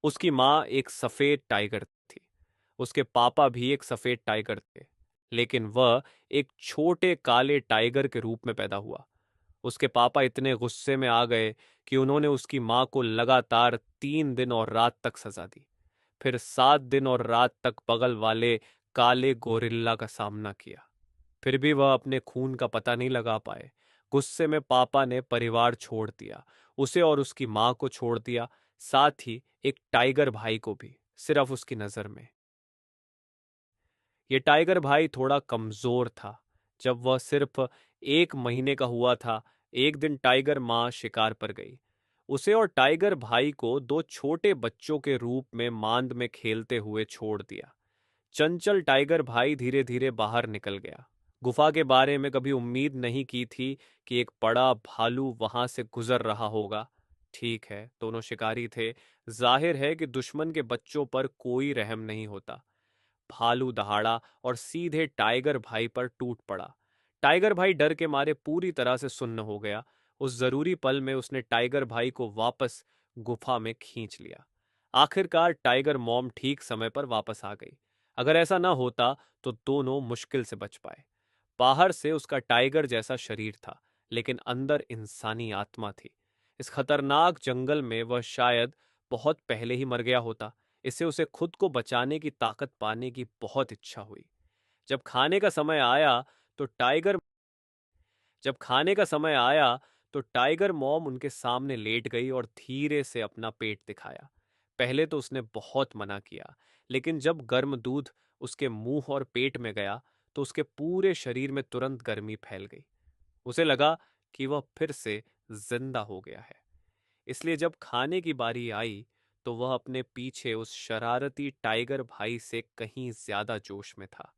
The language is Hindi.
उसकी माँ एक सफेद टाइगर थी। उसके पापा भी एक सफेद टाइगर थे, लेकिन वह एक छोटे काले टाइगर के रूप में पैदा हुआ। उसके पापा इतने गुस्से में आ गए कि उन्होंने उसकी माँ को लगातार 3 दिन और रात तक सजा दी। फिर 7 दिन और रात तक बगल वाले काले गोरिल्ला का सामना किया। फिर भी वह अपने खून का पता नहीं लगा पाए। गुस्से में पापा ने परिवार छोड़ दिया, उसे और उसकी माँ को छोड़ दिया, साथ ही एक टाइगर भाई को भी, सिर्फ उसकी नजर में। ये टाइगर भाई थोड़ा कमजोर था। जब वह सिर्फ 1 महीने का हुआ था, एक दिन टाइगर माँ शिकार पर गई। उसे और टाइगर भाई को दो छोटे बच्चों के रूप में मांद में खेलते हुए छोड़ दिया। चंचल टाइगर भाई धीरे धीरे बाहर निकल गया। गुफा के बारे में कभी उम्मीद नहीं की थी कि एक बड़ा भालू वहां से गुजर रहा होगा। ठीक है, दोनों शिकारी थे। जाहिर है कि दुश्मन के बच्चों पर कोई रहम नहीं होता। भालू दहाड़ा और सीधे टाइगर भाई पर टूट पड़ा। टाइगर भाई डर के मारे पूरी तरह से सुन्न हो गया। उस जरूरी पल में उसने टाइगर भाई को वापस गुफा में खींच लिया। आखिरकार टाइगर मॉम ठीक समय पर वापस आ गई। अगर ऐसा ना होता तो दोनों मुश्किल से बच पाए। बाहर से उसका टाइगर जैसा शरीर था, लेकिन अंदर इंसानी आत्मा थी। इस खतरनाक जंगल में वह शायद बहुत पहले ही मर गया होता। इससे उसे खुद को बचाने की ताकत पाने की बहुत इच्छा हुई। जब खाने का समय आया तो टाइगर जब खाने का समय आया तो टाइगर मॉम उनके सामने लेट गई और धीरे से अपना पेट दिखाया। पहले तो उसने बहुत मना किया, लेकिन जब गर्म दूध उसके मुंह और पेट में गया तो उसके पूरे शरीर में तुरंत गर्मी फैल गई। उसे लगा कि वह फिर से जिंदा हो गया है। इसलिए जब खाने की बारी आई तो वह अपने पीछे उस शरारती टाइगर भाई से कहीं ज्यादा जोश में था।